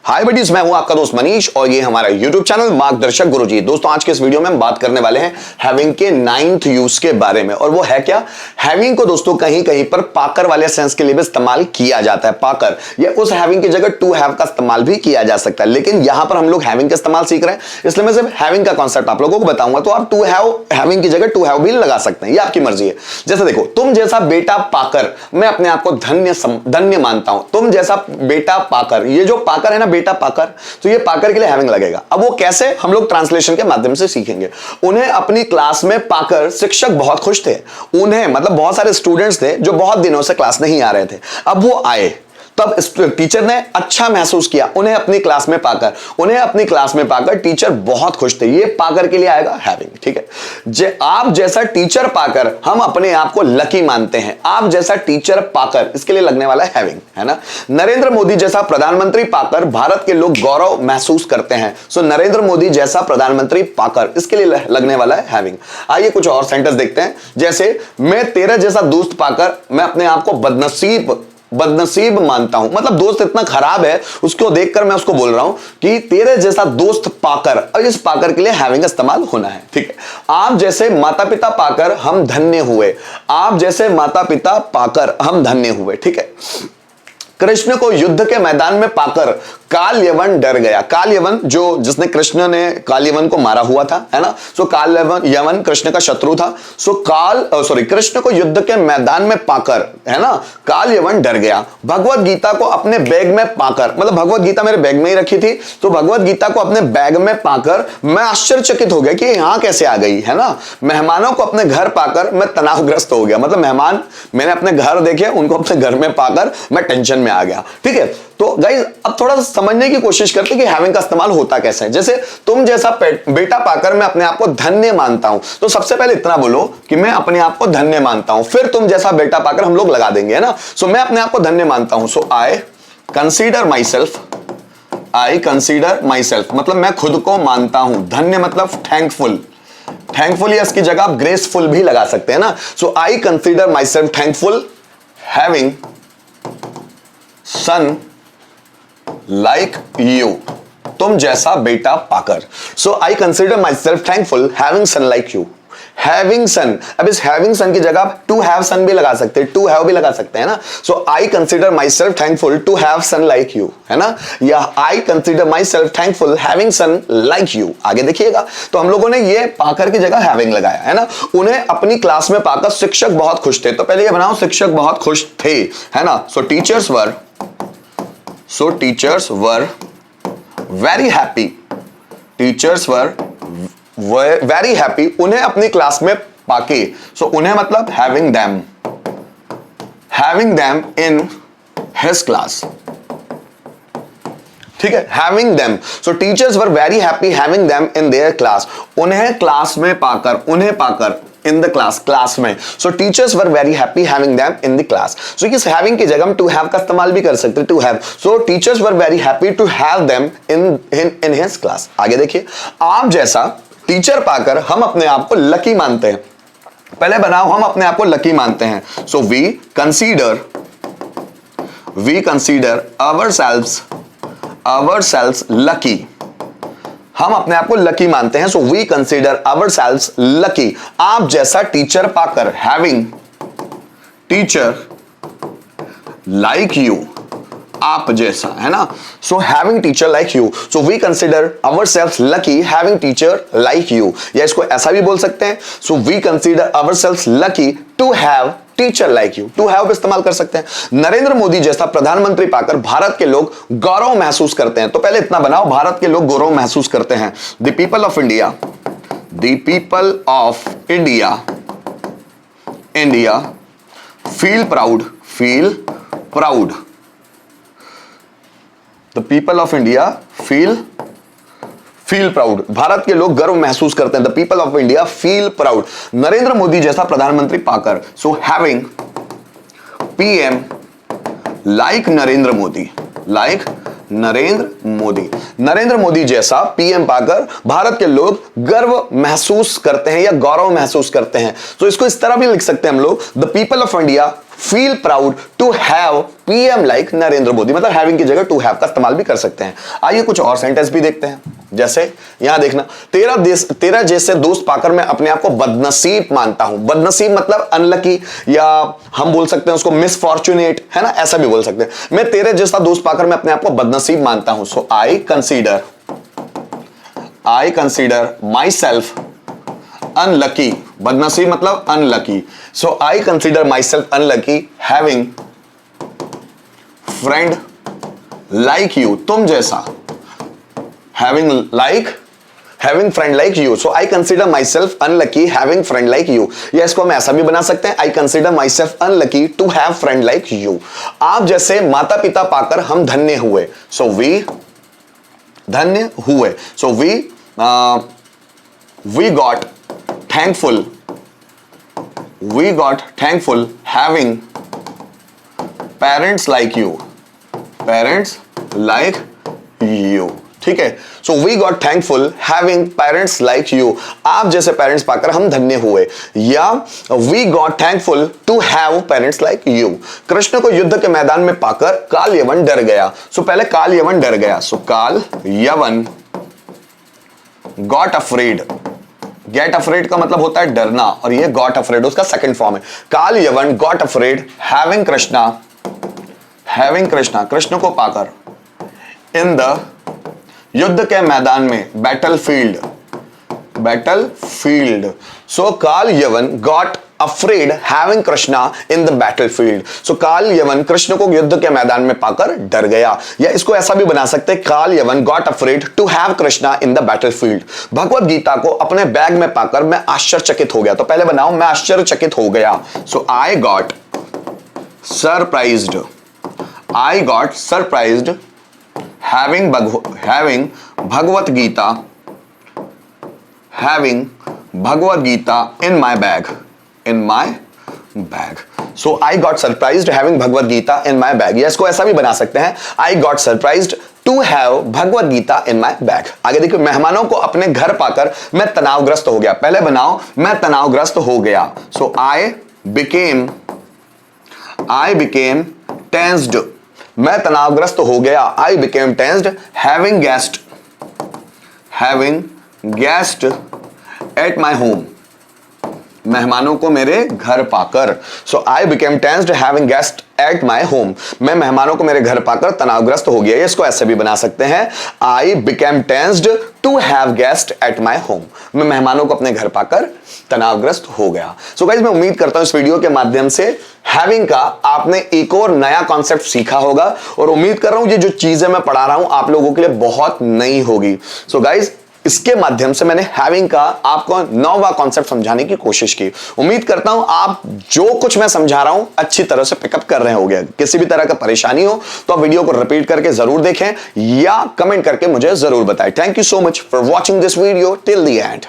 हाय buddies, मैं हूं आपका दोस्त मनीष और ये हमारा YouTube चैनल मार्गदर्शक गुरुजी। दोस्तों आज के इस वीडियो में हम बात करने वाले हैं हैविंग के 9th यूज के बारे में। और वो है क्या? हैविंग को दोस्तों कहीं कहीं पर पाकर वाले सेंस के लिए भी इस्तेमाल किया जाता है। पाकर या उस हैविंग की जगह टू हैव का इस्तेमाल भी किया जा सकता है, लेकिन यहां पर हम लोग हैविंग का इस्तेमाल सीख रहे हैं, इसलिए मैं सिर्फ हैविंग का कॉन्सेप्ट आप लोगों को बताऊंगा। तो आप टू हैव हैविंग की जगह टू हैव भी लगा सकते हैं, ये आपकी मर्जी है। जैसे देखो, तुम जैसा बेटा पाकर मैं अपने आप को धन्य मानता हूं। तुम जैसा बेटा पाकर, ये जो पाकर है ना, बेटा पाकर, तो ये पाकर के लिए हैविंग लगेगा। अब वो कैसे, हम लोग ट्रांसलेशन के माध्यम से सीखेंगे। उन्हें अपनी क्लास में पाकर शिक्षक बहुत खुश थे। उन्हें मतलब बहुत सारे स्टूडेंट्स थे जो बहुत दिनों से क्लास नहीं आ रहे थे, अब वो आए, तब टीचर ने अच्छा महसूस किया उन्हें अपनी क्लास में पाकर। उन्हें अपनी क्लास में पाकर टीचर बहुत खुश थे, ये पाकर के लिए आएगा हैविंग। ठीक है, आप जैसा टीचर पाकर हम अपने आप को लकी मानते हैं। आप जैसा टीचर पाकर, इसके लिए लगने वाला है हैविंग, है ना। नरेंद्र मोदी जैसा प्रधानमंत्री पाकर भारत के लोग गौरव महसूस करते हैं। सो नरेंद्र मोदी जैसा प्रधानमंत्री पाकर, इसके लिए लगने वाला है हैविंग। आइए कुछ और सेंटेंस देखते हैं। जैसे, मैं तेरा जैसा दोस्त पाकर मैं अपने आप को बदनसीब मानता हूं। मतलब दोस्त इतना खराब है, उसको देखकर मैं उसको बोल रहा हूं कि तेरे जैसा दोस्त पाकर, और इस पाकर के लिए हैविंग इस्तेमाल होना है। ठीक है, आप जैसे माता पिता पाकर हम धन्य हुए। आप जैसे माता पिता पाकर हम धन्य हुए। ठीक है, कृष्ण को युद्ध के मैदान में पाकर काल यवन डर गया। काल यवन जिसने कृष्ण ने काल यवन को मारा हुआ था, है ना। सो काल यवन कृष्ण का शत्रु था। सो कृष्ण को युद्ध के मैदान में पाकर, है ना, काल यवन डर गया। भगवत गीता को अपने बैग में पाकर, मतलब भगवत गीता मेरे बैग में ही रखी थी, तो भगवत गीता को अपने बैग में पाकर मैं आश्चर्यचकित हो गया कि यहां कैसे आ गई, है ना। मेहमानों को अपने घर पाकर मैं तनावग्रस्त हो गया। मतलब मेहमान मैंने अपने घर देखे, उनको अपने घर में पाकर मैं टेंशन में आ गया। ठीक है, तो गाइस अब थोड़ा सा समझने की कोशिश करते हैं कि हैविंग का इस्तेमाल होता कैसे है। जैसे, तुम जैसा बेटा पाकर मैं अपने आप को धन्य मानता हूं, तो सबसे पहले इतना बोलो कि मैं अपने आप को धन्य मानता हूं, फिर तुम जैसा बेटा पाकर हम लोग लगा देंगे, है ना। सो मैं अपने आप को धन्य मानता हूं। So I consider my self, मतलब मैं खुद को मानता हूं। धन्य मतलब थैंकफुल या इसकी जगह आप ग्रेसफुल भी लगा सकते हैं ना। So I consider myself thankful having son like you, तुम जैसा बेटा पाकर। So I consider myself thankful having son like you. Having son, अब इस हैविंग सन की जगह आप टू हैव सन भी लगा सकते हैं, टू हैव भी लगा सकते हैं ना। So I consider myself thankful to have son like you, है ना, या I consider myself thankful having son like you. आगे देखिएगा, तो हम लोगों ने ये पाकर की जगह हैविंग लगाया, है ना। उन्हें अपनी क्लास में पाकर शिक्षक बहुत खुश थे, तो पहले ये बनाओ शिक्षक बहुत खुश थे, है ना। सो teachers were very happy. Teachers were very happy. उन्हें अपनी क्लास में पाके, सो उन्हें मतलब having them in his class. ठीक है, having them. So teachers were very happy having them in their class. उन्हें क्लास में पाकर, उन्हें पाकर in the class में। So teachers were very happy having them in the class. So इस having की जगह हम to have का इस्तेमाल भी कर सकते हैं, to have. So teachers were very happy to have them in his class. आगे देखिए, आप जैसा टीचर पाकर हम अपने आप को लकी मानते हैं। पहले बनाओ, हम अपने आप को लकी मानते हैं। So we consider ourselves lucky. हम अपने आप को लकी मानते हैं। So we consider ourselves lucky. आप जैसा टीचर पाकर, हैविंग टीचर लाइक यू, आप जैसा, है ना। So having teacher like you. So we consider ourselves lucky having teacher like you, या इसको ऐसा भी बोल सकते हैं। So we consider ourselves lucky to have teacher like you. To have इस्तेमाल कर सकते हैं। नरेंद्र मोदी जैसा प्रधानमंत्री पाकर भारत के लोग गौरव महसूस करते हैं, तो पहले इतना बनाओ, भारत के लोग गौरव महसूस करते हैं। The people of India feel proud. The people of India feel proud, Bharat के लोग गर्व महसूस करते हैं। The people of India feel proud. Narendra Modi जैसा प्रधानमंत्री पाकर, so having PM like Narendra Modi जैसा पीएम पाकर भारत के लोग गर्व महसूस करते हैं या गौरव महसूस करते हैं। तो इसको इस तरह भी लिख सकते हैं हम लोग, the people of India feel proud to have PM like Narendra Modi, मतलब हैविंग की जगह टू हैव का इस्तेमाल भी कर सकते हैं। आइए कुछ और सेंटेंस भी देखते हैं, जैसे यहां देखना, तेरा जैसे दोस्त पाकर मैं अपने आप को बदनसीब मानता हूं। बदनसीब मतलब अनलकी, या हम बोल सकते हैं उसको मिसफॉर्चुनेट, है ना, ऐसा भी बोल सकते हैं। मैं तेरे जैसा दोस्त पाकर मैं अपने आप को बदनसीब मानता हूं। So I consider myself unlucky. बदनसीब मतलब unlucky. So I consider myself unlucky having friend like you, तुम जैसा। having friend like you. So I consider myself unlucky having friend like you. या इसको हम ऐसा भी बना सकते हैं, I consider myself unlucky to have friend like you. आप जैसे माता पिता पाकर हम धन्य हुए। So we धन्य हुए। So we got thankful having parents like you. ठीक है। So we got thankful having parents like you, आप जैसे पेरेंट्स पाकर हम धन्य हुए। या we got thankful to have parents like you. Krishna को युद्ध के मैदान में पाकर काल यवन डर गया। सो पहले काल यवन डर गया। सो Kaal Yavan got afraid. Gate afraid का मतलब होता है डरना, और ये गॉट अफ्रेड उसका सेकंड फॉर्म है। काल Yavan got afraid having Krishna, Krishna को पाकर, इन द युद्ध के मैदान में, battlefield. So Kaal Yavan got afraid having Krishna in the battlefield. So Kaal Yavan Krishna को युद्ध के मैदान में पाकर डर गया। या इसको ऐसा भी बना सकते हैं, Kaal Yavan got afraid to have Krishna in the battlefield. Bhagavad Gita को अपने बैग में पाकर मैं आश्चर्यचकित हो गया। तो पहले बनाओ मैं आश्चर्यचकित हो गया। So I got surprised having Bhagavad Gita in my bag. So I got surprised having Bhagavad Gita in my bag. या इसको ऐसा भी बना सकते हैं, I got surprised to have Bhagavad Gita in my bag. आगे देखिए, मेहमानों को अपने घर पाकर मैं तनावग्रस्त हो गया। पहले बनाओ मैं तनावग्रस्त हो गया। So I became tensed. मैं तनावग्रस्त हो गया। I became tensed having guest at my home. मेहमानों को मेरे घर पाकर। So I became tensed having guest at my home. मैं मेहमानों को मेरे घर पाकर तनावग्रस्त हो गया। इसको ऐसे भी बना सकते हैं, I became tensed to have guest at my home. मैं मेहमानों को अपने घर पाकर तनावग्रस्त हो गया। सो गाइस, मैं उम्मीद करता हूं इस वीडियो के माध्यम से हैविंग का आपने एक और नया कॉन्सेप्ट सीखा होगा, और उम्मीद कर रहा हूं ये जो चीजें मैं पढ़ा रहा हूं आप लोगों के लिए बहुत नई होगी। सो गाइस, इसके माध्यम से मैंने हैविंग का आपको नौवां कॉन्सेप्ट समझाने की कोशिश की। उम्मीद करता हूं आप जो कुछ मैं समझा रहा हूं अच्छी तरह से पिकअप कर रहे होंगे। किसी भी तरह का परेशानी हो तो आप वीडियो को रिपीट करके जरूर देखें या कमेंट करके मुझे जरूर बताएं। Thank you so much for watching this video till the end.